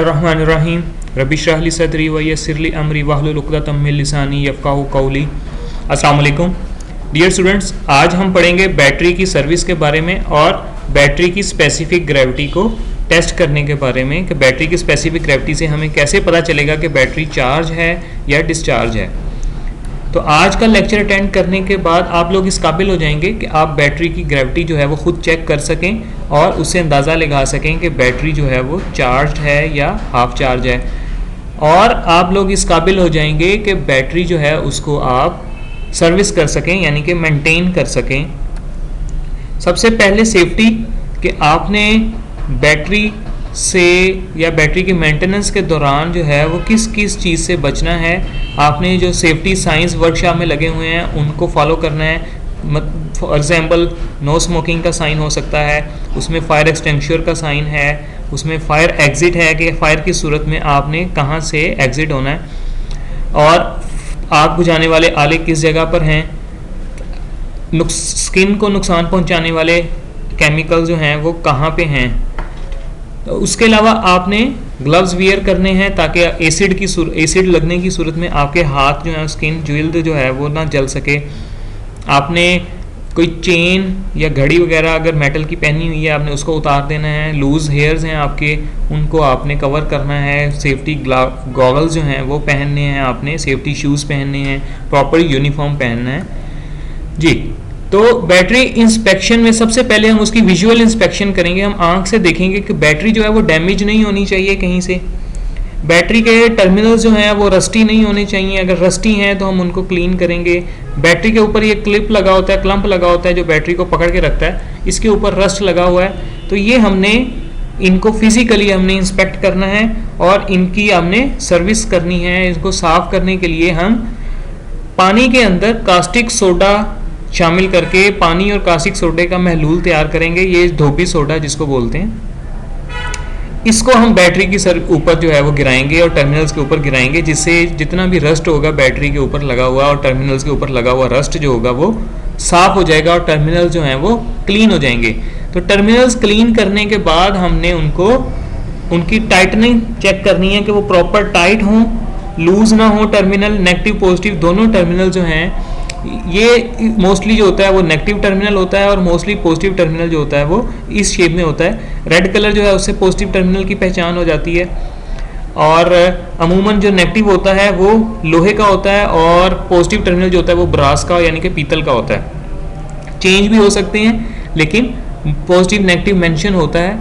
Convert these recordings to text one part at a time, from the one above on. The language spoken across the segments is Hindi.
बिस्मिल्लाहिर्रहमानिर्रहीम रब्बि इश्रह ली सदरी व यस्सिर ली अमरी वहलुल उक़दतम मिन लिसानी यफ़क़हू क़ौली। अस्सलाम वालेकुम डियर स्टूडेंट्स, आज हम पढ़ेंगे बैटरी की सर्विस के बारे में और बैटरी की स्पेसिफिक ग्रेविटी को टेस्ट करने के बारे में कि बैटरी की स्पेसिफिक ग्रेविटी से हमें कैसे पता चलेगा कि बैटरी चार्ज है या डिस्चार्ज है। तो आज का लेक्चर अटेंड करने के बाद आप लोग इस काबिल हो जाएंगे कि आप बैटरी की ग्रेविटी जो है वो खुद चेक कर सकें और उससे अंदाज़ा लगा सकें कि बैटरी जो है वो चार्ज है या हाफ चार्ज है। और आप लोग इस काबिल हो जाएंगे कि बैटरी जो है उसको आप सर्विस कर सकें, यानी कि मेंटेन कर सकें। सबसे पहले सेफ्टी कि आपने बैटरी से या बैटरी की मेंटेनेंस के दौरान जो है वो किस किस चीज़ से बचना है। आपने जो सेफ्टी साइंस वर्कशॉप में लगे हुए हैं उनको फॉलो करना है। फॉर एग्जांपल नो स्मोकिंग का साइन हो सकता है, उसमें फायर एक्सटिंग्विशर का साइन है, उसमें फायर एग्जिट है कि फायर की सूरत में आपने कहाँ से एग्जिट होना है, और आग बुझाने वाले आले किस जगह पर हैं, स्किन को नुकसान पहुँचाने वाले केमिकल जो हैं वो कहाँ पे हैं। तो उसके अलावा आपने ग्लव्स वियर करने हैं ताकि एसिड लगने की सूरत में आपके हाथ जो है स्किन जिल्द जो है वो ना जल सके। आपने कोई चेन या घड़ी वगैरह अगर मेटल की पहनी हुई है आपने उसको उतार देना है। लूज हेयर्स हैं आपके, उनको आपने कवर करना है। सेफ्टी गॉगल्स जो हैं वो पहनने हैं आपने, सेफ्टी शूज़ पहनने हैं, प्रॉपर यूनिफॉर्म पहनना है जी। तो बैटरी इंस्पेक्शन में सबसे पहले हम उसकी विजुअल इंस्पेक्शन करेंगे। हम आंख से देखेंगे कि बैटरी जो है वो डैमेज नहीं होनी चाहिए कहीं से। बैटरी के टर्मिनल्स जो हैं वो रस्टी नहीं होने चाहिए, अगर रस्टी हैं तो हम उनको क्लीन करेंगे। बैटरी के ऊपर ये क्लिप लगा होता है, क्लम्प लगा होता है जो बैटरी को पकड़ के रखता है, इसके ऊपर रस्ट लगा हुआ है। तो ये हमने इनको फिजिकली हमने इंस्पेक्ट करना है और इनकी हमने सर्विस करनी है। इसको साफ करने के लिए हम पानी के अंदर कास्टिक सोडा शामिल करके पानी और कास्टिक सोडे का महलूल तैयार करेंगे। ये धोबी सोडा जिसको बोलते हैं, इसको हम बैटरी की ऊपर जो है वो गिराएंगे और टर्मिनल्स के ऊपर गिराएंगे, जिससे जितना भी रस्ट होगा बैटरी के ऊपर लगा हुआ और टर्मिनल्स के ऊपर लगा हुआ रस्ट जो होगा वो साफ हो जाएगा और टर्मिनल जो हैं वो क्लीन हो जाएंगे। तो टर्मिनल्स क्लीन करने के बाद हमने उनकी टाइटनिंग चेक करनी है कि वो प्रॉपर टाइट हों, लूज ना हो टर्मिनल। नेगेटिव पॉजिटिव दोनों टर्मिनल जो हैं, ये मोस्टली जो होता है वो नेगेटिव टर्मिनल होता है और मोस्टली पॉजिटिव टर्मिनल जो होता है वो इस शेप में होता है। रेड कलर जो है उससे पॉजिटिव टर्मिनल की पहचान हो जाती है। और अमूमन जो नेगेटिव होता है वो लोहे का होता है और पॉजिटिव टर्मिनल जो होता है वो ब्रास का यानी कि पीतल का होता है। चेंज भी हो सकते हैं लेकिन पॉजिटिव नेगेटिव मेंशन होता है।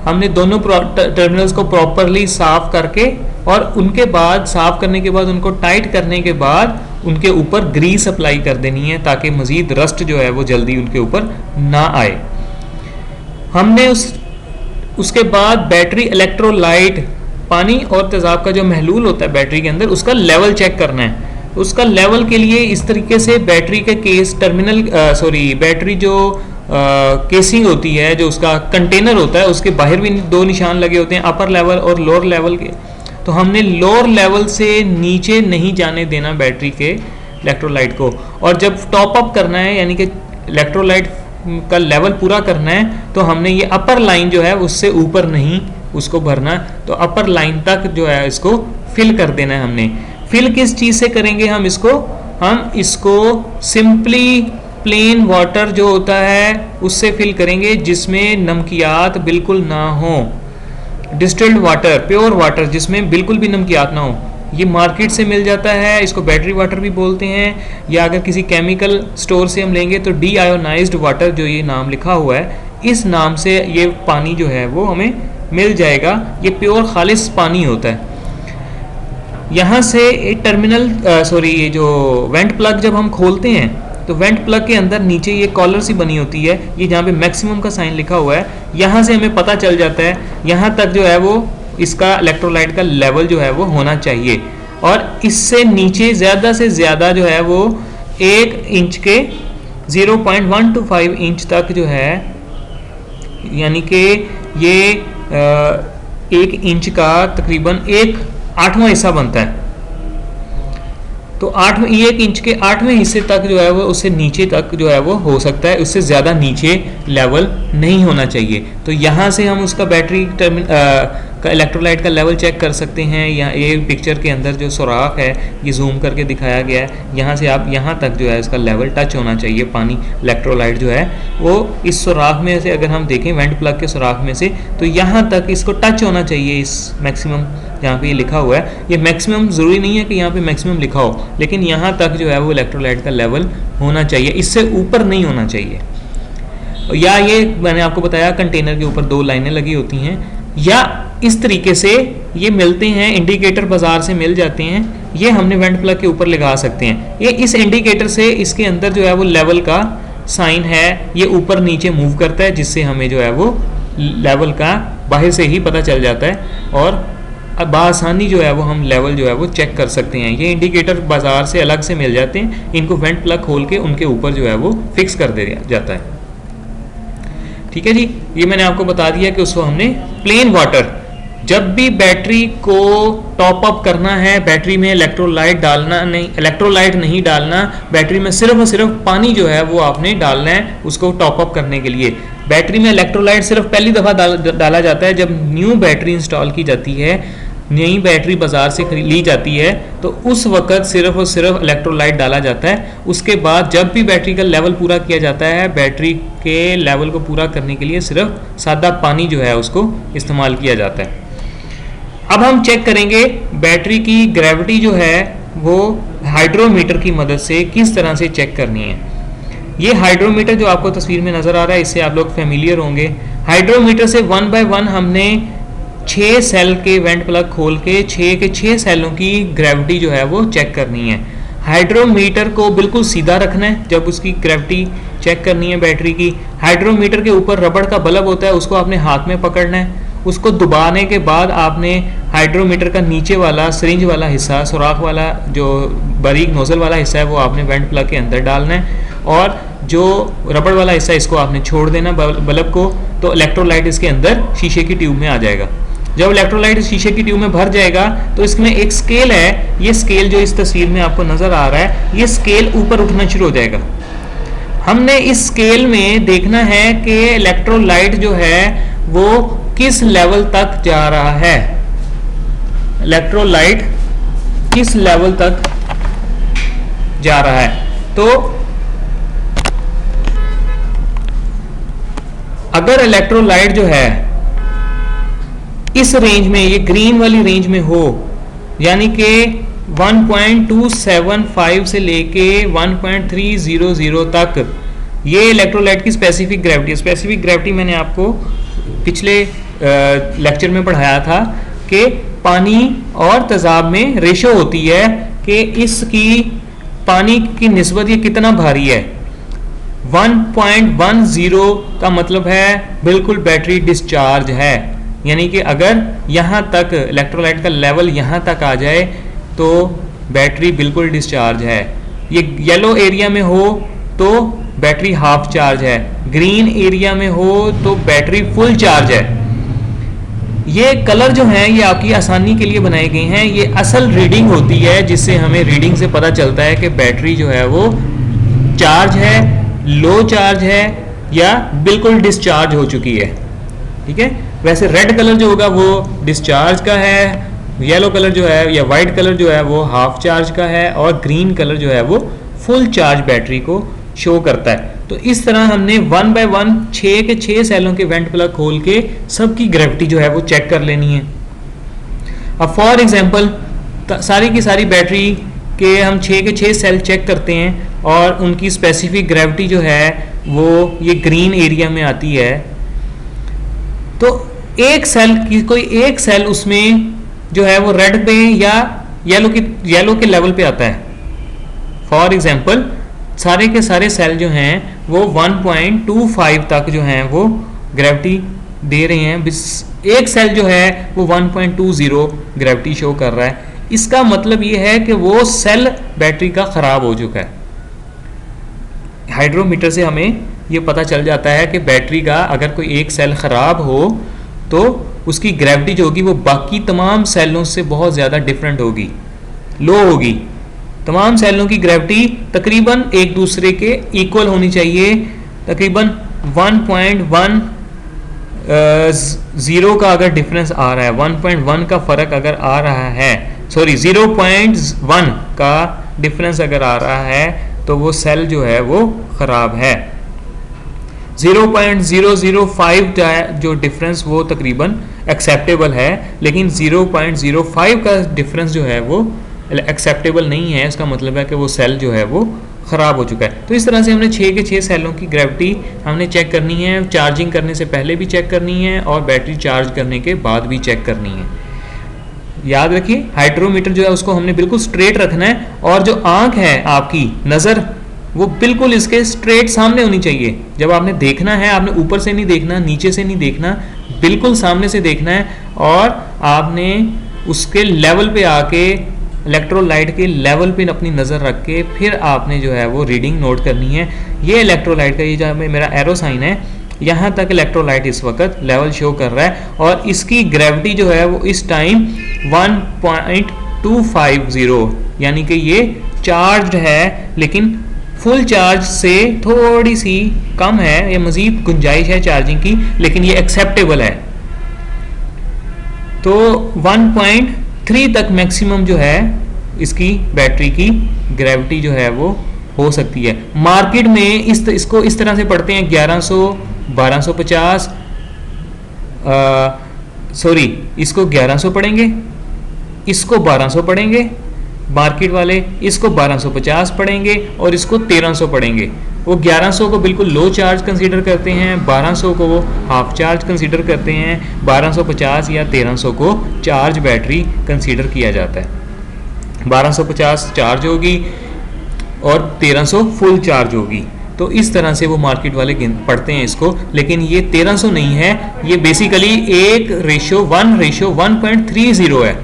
हमने दोनों टर्मिनल्स को प्रॉपरली साफ करके और उनके बाद साफ करने के बाद उनको टाइट करने के बाद उनके ऊपर ग्रीस अप्लाई कर देनी है ताकि मजीद रस्ट जो है वो जल्दी उनके ऊपर ना आए। हमने उसके बाद बैटरी इलेक्ट्रोलाइट पानी और तेजाब का जो महलूल होता है बैटरी के अंदर उसका लेवल चेक करना है। उसका लेवल के लिए इस तरीके से बैटरी के बैटरी जो केसिंग होती है, जो उसका कंटेनर होता है, उसके बाहर भी दो निशान लगे होते हैं, अपर लेवल और लोअर लेवल के। तो हमने लोअर लेवल से नीचे नहीं जाने देना बैटरी के इलेक्ट्रोलाइट को। और जब टॉप अप करना है यानी कि इलेक्ट्रोलाइट का लेवल पूरा करना है तो हमने ये अपर लाइन जो है उससे ऊपर नहीं उसको भरना, तो अपर लाइन तक जो है इसको फिल कर देना है। हमने फिल किस चीज़ से करेंगे, हम इसको सिंपली प्लेन वाटर जो होता है उससे फिल करेंगे जिसमें नमकियात बिल्कुल ना हो। डिस्टिल्ड वाटर, प्योर वाटर जिसमें बिल्कुल भी नमकियात ना हो, ये मार्केट से मिल जाता है। इसको बैटरी वाटर भी बोलते हैं, या अगर किसी केमिकल स्टोर से हम लेंगे तो डी आयोनाइज्ड वाटर जो ये नाम लिखा हुआ है इस नाम से ये पानी जो है वो हमें मिल जाएगा। ये प्योर खालिस पानी होता है। यहाँ से ये जो वेंट प्लग जब हम खोलते हैं तो वेंट प्लग के अंदर नीचे ये कॉलर सी बनी होती है, ये जहाँ पे मैक्सिमम का साइन लिखा हुआ है, यहाँ से हमें पता चल जाता है यहाँ तक जो है वो इसका इलेक्ट्रोलाइट का लेवल जो है वो होना चाहिए। और इससे नीचे ज़्यादा से ज़्यादा जो है वो 1 इंच के 0.125 इंच तक जो है, यानी कि ये 1 इंच का तकरीबन 1/8वां हिस्सा बनता है। तो 1 इंच के 8वें हिस्से तक जो है वो उससे नीचे तक जो है वो हो सकता है, उससे ज़्यादा नीचे लेवल नहीं होना चाहिए। तो यहाँ से हम उसका बैटरी इलेक्ट्रोलाइट का लेवल चेक कर सकते हैं। यहाँ ये पिक्चर के अंदर जो सुराख है ये जूम करके दिखाया गया है, यहाँ से आप यहाँ तक जो है इसका लेवल टच होना चाहिए। पानी इलेक्ट्रोलाइट जो है वो इस सुराख में से अगर हम देखें वेंट प्लग के सुराख में से, तो यहाँ तक इसको टच होना चाहिए। इस मैक्सिमम यहाँ पे ये लिखा हुआ है, ये मैक्सिमम ज़रूरी नहीं है कि यहाँ पे मैक्सिमम लिखा हो, लेकिन यहाँ तक जो है वो इलेक्ट्रोलाइट का लेवल होना चाहिए, इससे ऊपर नहीं होना चाहिए। या ये मैंने आपको बताया कंटेनर के ऊपर 2 लाइनें लगी होती हैं, या इस तरीके से ये मिलते हैं, इंडिकेटर बाजार से मिल जाते हैं, ये हमने वेंट प्लग के ऊपर लगा सकते हैं। ये इस इंडिकेटर से इसके अंदर जो है वो लेवल का साइन है, ये ऊपर नीचे मूव करता है, जिससे हमें जो है वो लेवल का बाहर से ही पता चल जाता है और बआसानी जो है वो हम लेवल जो है वो चेक कर सकते हैं। ये इंडिकेटर बाजार से अलग से मिल जाते हैं, इनको वेंट प्लग खोल के उनके ऊपर जो है वो फिक्स कर दिया जाता है। ठीक है जी, ये मैंने आपको बता दिया कि उसको हमने प्लेन वाटर, जब भी बैटरी को टॉप अप करना है, बैटरी में इलेक्ट्रोलाइट नहीं डालना, बैटरी में सिर्फ और सिर्फ पानी जो है वो आपने डालना है उसको टॉप अप करने के लिए। बैटरी में इलेक्ट्रोलाइट सिर्फ पहली दफ़ा डाला जाता है जब न्यू बैटरी इंस्टॉल की जाती है, नई बैटरी बाजार से ली जाती है, तो उस वक्त सिर्फ और सिर्फ इलेक्ट्रोलाइट डाला जाता है। उसके बाद जब भी बैटरी का लेवल पूरा किया जाता है, बैटरी के लेवल को पूरा करने के लिए सिर्फ सादा पानी जो है उसको इस्तेमाल किया जाता है। अब हम चेक करेंगे बैटरी की ग्रेविटी जो है वो हाइड्रोमीटर की मदद से किस तरह से चेक करनी है। ये हाइड्रोमीटर जो आपको तस्वीर में नज़र आ रहा है, इससे आप लोग फेमिलियर होंगे। हाइड्रोमीटर से 1 बाय 1 हमने 6 सेल के वेंट प्लग खोल के 6 के 6 सेलों की ग्रेविटी जो है वो चेक करनी है। हाइड्रोमीटर को बिल्कुल सीधा रखना है जब उसकी ग्रेविटी चेक करनी है बैटरी की। हाइड्रोमीटर के ऊपर रबड़ का बल्ब होता है, उसको आपने हाथ में पकड़ना है। उसको दबाने के बाद आपने हाइड्रोमीटर का नीचे वाला सिरिंज वाला हिस्सा, सुराख वाला जो बारीक नोजल वाला हिस्सा है वो आपने वेंट प्लग के अंदर डालना है, और जो रबड़ वाला हिस्सा इसको आपने छोड़ देना बल्ब को, तो इलेक्ट्रोलाइट इसके अंदर शीशे की ट्यूब में आ जाएगा। जब इलेक्ट्रोलाइट शीशे की ट्यूब में भर जाएगा तो इसमें एक स्केल है, ये स्केल जो इस तस्वीर में आपको नजर आ रहा है, ये स्केल ऊपर उठना शुरू हो जाएगा। हमने इस स्केल में देखना है कि इलेक्ट्रोलाइट जो है वो किस लेवल तक जा रहा है, इलेक्ट्रोलाइट किस लेवल तक जा रहा है। तो अगर इलेक्ट्रोलाइट जो है इस रेंज में, ये ग्रीन वाली रेंज में हो, यानी कि 1.275 से लेके 1.300 तक, ये इलेक्ट्रोलाइट की स्पेसिफिक ग्रेविटी। स्पेसिफिक ग्रेविटी मैंने आपको पिछले लेक्चर में पढ़ाया था कि पानी और तेजाब में रेशो होती है कि इसकी पानी की निस्बत ये कितना भारी है। 1.10 का मतलब है बिल्कुल बैटरी डिस्चार्ज है, यानी कि अगर यहाँ तक इलेक्ट्रोलाइट का लेवल यहाँ तक आ जाए तो बैटरी बिल्कुल डिस्चार्ज है। ये येलो एरिया में हो तो बैटरी हाफ चार्ज है, ग्रीन एरिया में हो तो बैटरी फुल चार्ज है। ये कलर जो हैं ये आपकी आसानी के लिए बनाए गए हैं, ये असल रीडिंग होती है जिससे हमें रीडिंग से पता चलता है कि बैटरी जो है वो चार्ज है, लो चार्ज है या बिल्कुल डिस्चार्ज हो चुकी है। ठीक है, वैसे रेड कलर जो होगा वो डिस्चार्ज का है, येलो कलर जो है या वाइट कलर जो है वो हाफ चार्ज का है, और ग्रीन कलर जो है वो फुल चार्ज बैटरी को शो करता है। तो इस तरह हमने 1 बाय 1 6 के 6 सेलों के वेंट प्लग खोल के सबकी ग्रेविटी जो है वो चेक कर लेनी है। अब फॉर एग्जांपल सारी की सारी बैटरी के हम 6 के 6 सेल चेक करते हैं और उनकी स्पेसिफिक ग्रेविटी जो है वो ये ग्रीन एरिया में आती है। तो एक सेल की कोई एक सेल उसमें जो है वो रेड पे या येलो के लेवल पे आता है। फॉर एग्जांपल सारे के सारे सेल जो हैं वो 1.25 तक जो हैं वो ग्रेविटी दे रहे हैं, एक सेल जो है वो 1.20 ग्रेविटी शो कर रहा है। इसका मतलब ये है कि वो सेल बैटरी का ख़राब हो चुका है। हाइड्रोमीटर से हमें ये पता चल जाता है कि बैटरी का अगर कोई एक सेल ख़राब हो तो उसकी ग्रेविटी जो होगी वो बाकी तमाम सेलों से बहुत ज़्यादा डिफरेंट होगी, लो होगी। तमाम सेलों की ग्रेविटी तकरीबन एक दूसरे के इक्वल होनी चाहिए, तकरीबन 1.1 0 का अगर डिफरेंस आ रहा है, 1.1 का फ़र्क अगर आ रहा है, सॉरी 0.1 का डिफरेंस अगर आ रहा है तो वो सेल जो है वो ख़राब है। 0.005 जो डिफरेंस वो तकरीबन एक्सेप्टेबल है, लेकिन 0.05 का डिफरेंस जो है वो एक्सेप्टेबल नहीं है। इसका मतलब है कि वो सेल जो है वो ख़राब हो चुका है। तो इस तरह से हमने 6 के 6 सेलों की ग्रेविटी हमने चेक करनी है, चार्जिंग करने से पहले भी चेक करनी है और बैटरी चार्ज करने के बाद भी चेक करनी है। याद रखिए हाइड्रोमीटर जो है उसको हमने बिल्कुल स्ट्रेट रखना है, और जो आंख है आपकी नज़र वो बिल्कुल इसके स्ट्रेट सामने होनी चाहिए। जब आपने देखना है, आपने ऊपर से नहीं देखना, नीचे से नहीं देखना, बिल्कुल सामने से देखना है, और आपने उसके लेवल पे आके, इलेक्ट्रोलाइट के लेवल पे अपनी नज़र रख के फिर आपने जो है वो रीडिंग नोट करनी है। ये इलेक्ट्रोलाइट का, ये जो मेरा एरो साइन है, यहाँ तक इलेक्ट्रोलाइट इस वक्त लेवल शो कर रहा है, और इसकी ग्रेविटी जो है वो इस टाइम 1.250, यानी कि ये चार्ज है, लेकिन फुल चार्ज से थोड़ी सी कम है, ये मज़ीद गुंजाइश है चार्जिंग की, लेकिन ये एक्सेप्टेबल है। तो 1.3 तक मैक्सिमम जो है इसकी बैटरी की ग्रेविटी जो है वो हो सकती है। मार्केट में इसको इस तरह से पढ़ते हैं 1100, 1250, सॉरी इसको 1100 पढ़ेंगे, इसको 1200 पढ़ेंगे मार्केट वाले, इसको 1250 पढ़ेंगे और इसको 1300 पढ़ेंगे। वो 1100 को बिल्कुल लो चार्ज कंसीडर करते हैं, 1200 को वो हाफ चार्ज कंसीडर करते हैं, 1250 या 1300 को चार्ज बैटरी कंसीडर किया जाता है। 1250 चार्ज होगी और 1300 फुल चार्ज होगी। तो इस तरह से वो मार्केट वाले पढ़ते हैं इसको, लेकिन ये 1300 नहीं है, ये बेसिकली 1:1.30 है,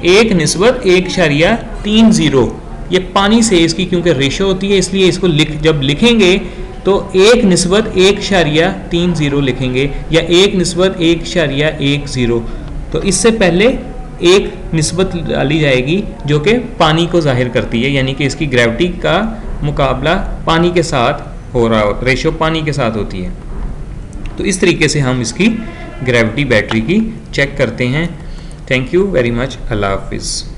1:1.30। ये पानी से इसकी क्योंकि रेशो होती है, इसलिए इसको जब लिखेंगे तो 1:1.30 लिखेंगे या 1:1.10। तो इससे पहले एक निस्बत डाली जाएगी जो कि पानी को जाहिर करती है, यानी कि इसकी ग्रेविटी का मुकाबला पानी के साथ हो रहा हो, रेशो पानी के साथ होती है। तो इस तरीके से हम इसकी ग्रेविटी बैटरी की चेक करते हैं। Thank you very much. अल्लाह हाफिज़।